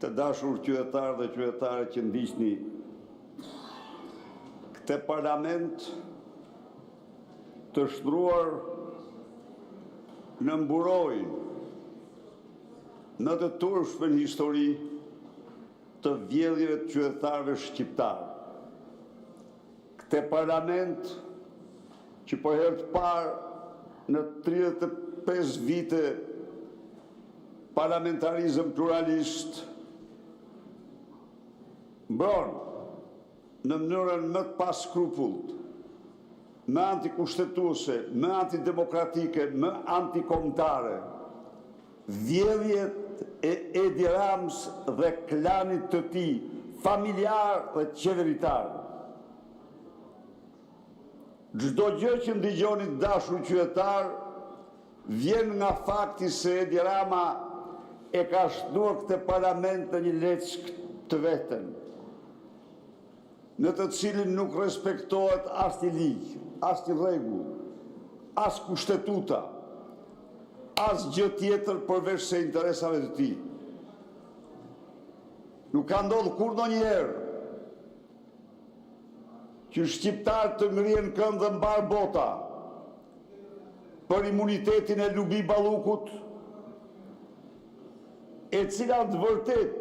Të dashur qytetarë dhe qytetare që ndiqni, këtë parlament të shtruar në mburojnë në të turpshme në histori të vjedhjeve të qytetarëve shqiptarë. Këtë parlament që për herë të parë në 35 vite parlamentarizëm pluralist mbron në mënyrën më të paskrupullt, më antikushtetuese, më antidemokratike, më antikombëtare, vjedhjet e Edi Ramës dhe klanit të tij, familjar dhe qeveritar. Çdo gjë që ndigjoni të dashur qytetar vjen nga fakti se Edi Rama e ka shtuar këtë parlament në një leckë të vetën, në të cilin nuk respektohet as një ligj, as një rregull, as kushtetuta, as gjë tjetër përveç se interesave të tij. Nuk ka ndodhur kurrëndonjëherë që shqiptarët të ngrihen këmbë dhe mbar bota për imunitetin e Lubi Ballukut, e cila të vërtet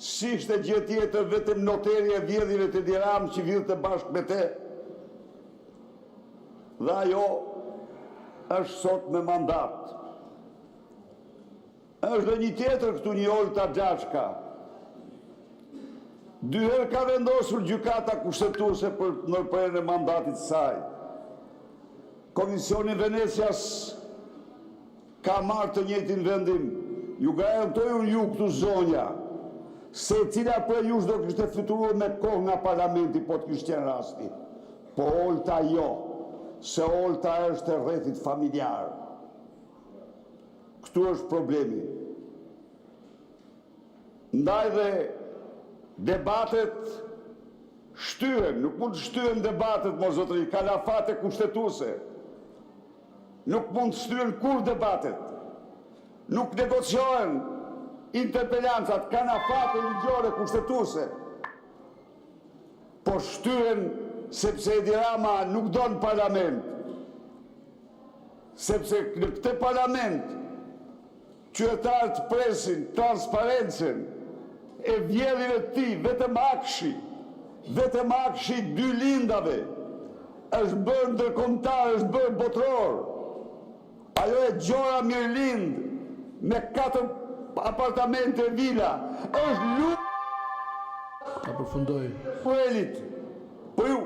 si ishte gjë tjetër vetëm noterja e vjedhjeve të Edi Ramës që vjedhte bashkë me te. Dhe ajo është sot me mandat. Është dhe një tjetër këtu, një Olta Xhaçka. 2 herë ka vendosur gjykata kushtetuese për ndërprerjen e mandatit të saj. Komisioni Venecias ka marrë të njëjtin vendim. Ju garantojun ju këtu zonja, se cila për jush do kishte fluturuar me kohë nga parlamenti, po të kishte qenë rasti. Po Olta jo, se Olta është e rrethit familjar. Këtu është problemi. Ndaj dhe debatet shtyhen, nuk mund të shtyhen debatet, mos zotëri, kalafate kushtetuese. Nuk mund të shtyhen kur debatet. Nuk negociohen interpelancat, kalafate ligjore kushtetuese. Po shtyhen sepse Edi Rama nuk do në parlament. Sepse në këtë parlament qytetarët presin transparencën e vjedhjeve të tij, vetëm akshi 2 lindave është bërë ndërkombëtar, është bërë botror. Ajo e Gjora Mirlind me 4 apartamente vila është Ta përfundoj. Elit. Po ju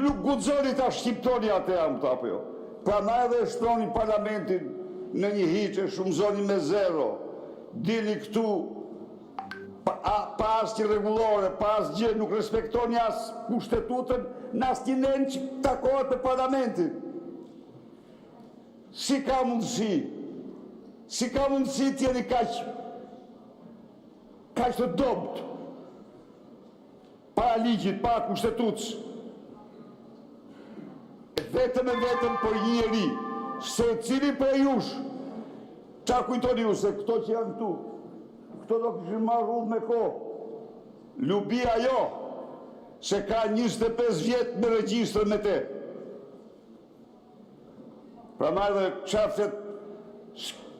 nuk guxoni ta shqiptoni atë apo jo. Pra na edhe shtroni parlamentin në një hiqe, shumëzoni me 0. Dili këtu pa asnjë rregullore, pa asgjë, nuk respektoni as kushtetutën, në asnjë nen që takohet në parlamentin. Si ka mundësi t'jeni kaq të dobët para ligjit, para kushtetutës. Vetëm për një njeri, se cili për jush, qa kujtoni ju se këto që janë tu, këto do këshin marrë me kohë. Lubia jo, se ka 25 vjetë me regjistrë me te. Pra marrë dhe qaftet,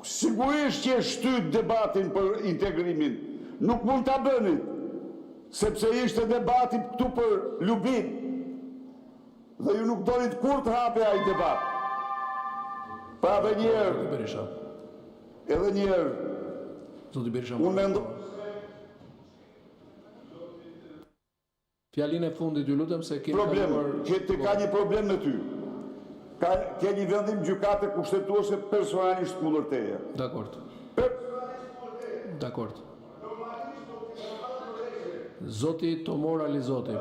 sigurisht që e shtyt debatin për integrimin. Nuk mund të bënit, sepse ishte debatin këtu për Lubin. Dhe ju nuk donit kur të hape ai debat. Pra dhe njerë, edhe njerë, unë mendo... Fjalin e fundit, ju lutem se kemi... Ka një problem me ty. Ke një vendim gjykate kushtetuese personalisht kundër teje. Dakord. Dakord. Zoti Tomor Alizoti.